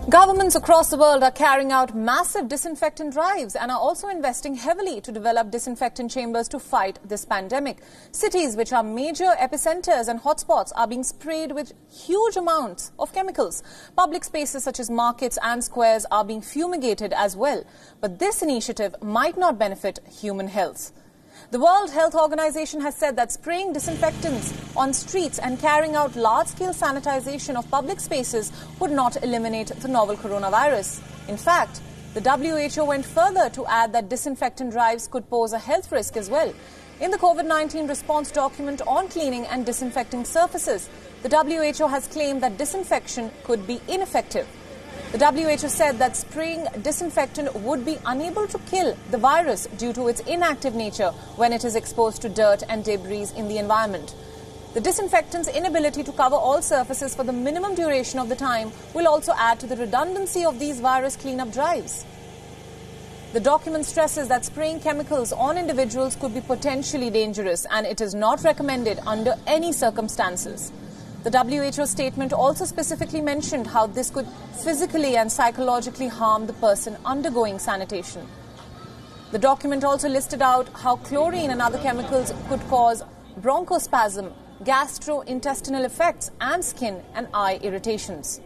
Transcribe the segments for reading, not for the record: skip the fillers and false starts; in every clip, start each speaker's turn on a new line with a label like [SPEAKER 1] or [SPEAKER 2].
[SPEAKER 1] Governments across the world are carrying out massive disinfectant drives and are also investing heavily to develop disinfectant chambers to fight this pandemic. Cities which are major epicenters and hotspots are being sprayed with huge amounts of chemicals. Public spaces such as markets and squares are being fumigated as well. But this initiative might not benefit human health. The World Health Organization has said that spraying disinfectants on streets and carrying out large-scale sanitization of public spaces would not eliminate the novel coronavirus. In fact, the WHO went further to add that disinfectant drives could pose a health risk as well. In the COVID-19 response document on cleaning and disinfecting surfaces, the WHO has claimed that disinfection could be ineffective. The WHO said that spraying disinfectant would be unable to kill the virus due to its inactive nature when it is exposed to dirt and debris in the environment. The disinfectant's inability to cover all surfaces for the minimum duration of the time will also add to the redundancy of these virus cleanup drives. The document stresses that spraying chemicals on individuals could be potentially dangerous and it is not recommended under any circumstances. The WHO statement also specifically mentioned how this could physically and psychologically harm the person undergoing sanitation. The document also listed out how chlorine and other chemicals could cause bronchospasm, gastrointestinal effects, and skin and eye irritations.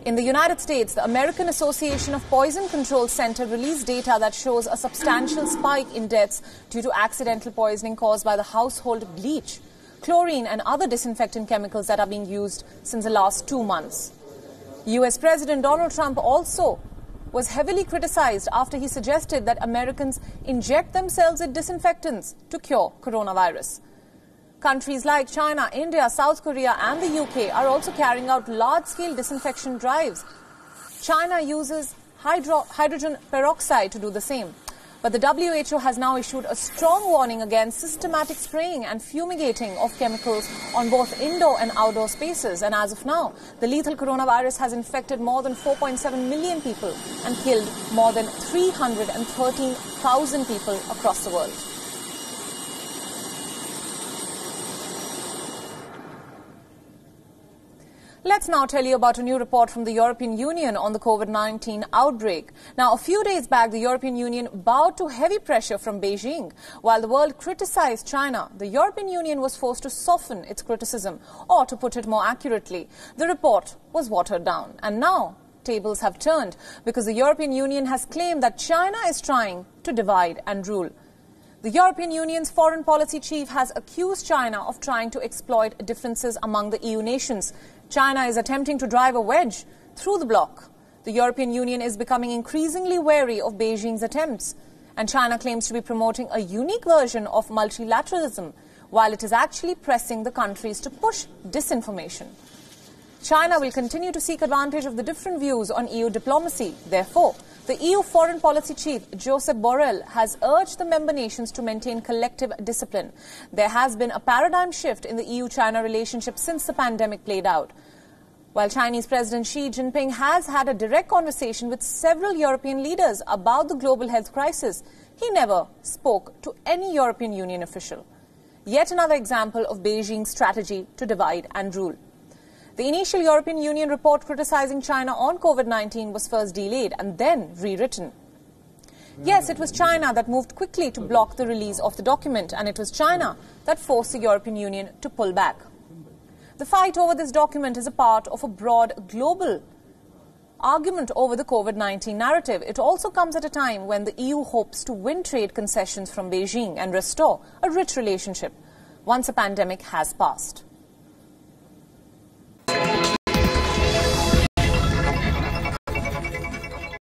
[SPEAKER 1] In the United States, the American Association of Poison Control Center released data that shows a substantial spike in deaths due to accidental poisoning caused by the household bleach, chlorine and other disinfectant chemicals that are being used since the last 2 months. US President Donald Trump also was heavily criticized after he suggested that Americans inject themselves with disinfectants to cure coronavirus. Countries like China, India, South Korea and the UK are also carrying out large-scale disinfection drives. China uses hydrogen peroxide to do the same. But the WHO has now issued a strong warning against systematic spraying and fumigating of chemicals on both indoor and outdoor spaces. And as of now, the lethal coronavirus has infected more than 4.7 million people and killed more than 313,000 people across the world. Let's now tell you about a new report from the European Union on the COVID-19 outbreak. Now, a few days back, the European Union bowed to heavy pressure from Beijing. While the world criticized China, the European Union was forced to soften its criticism, or to put it more accurately, the report was watered down. And now, tables have turned because the European Union has claimed that China is trying to divide and rule. The European Union's foreign policy chief has accused China of trying to exploit differences among the EU nations. China is attempting to drive a wedge through the bloc. The European Union is becoming increasingly wary of Beijing's attempts, and China claims to be promoting a unique version of multilateralism, while it is actually pressing the countries to push disinformation. China will continue to seek advantage of the different views on EU diplomacy. Therefore, the EU Foreign Policy Chief, Josep Borrell, has urged the member nations to maintain collective discipline. There has been a paradigm shift in the EU-China relationship since the pandemic played out. While Chinese President Xi Jinping has had a direct conversation with several European leaders about the global health crisis, he never spoke to any European Union official. Yet another example of Beijing's strategy to divide and rule. The initial European Union report criticizing China on COVID-19 was first delayed and then rewritten. Yes, it was China that moved quickly to block the release of the document, and it was China that forced the European Union to pull back. The fight over this document is a part of a broad global argument over the COVID-19 narrative. It also comes at a time when the EU hopes to win trade concessions from Beijing and restore a rich relationship once a pandemic has passed.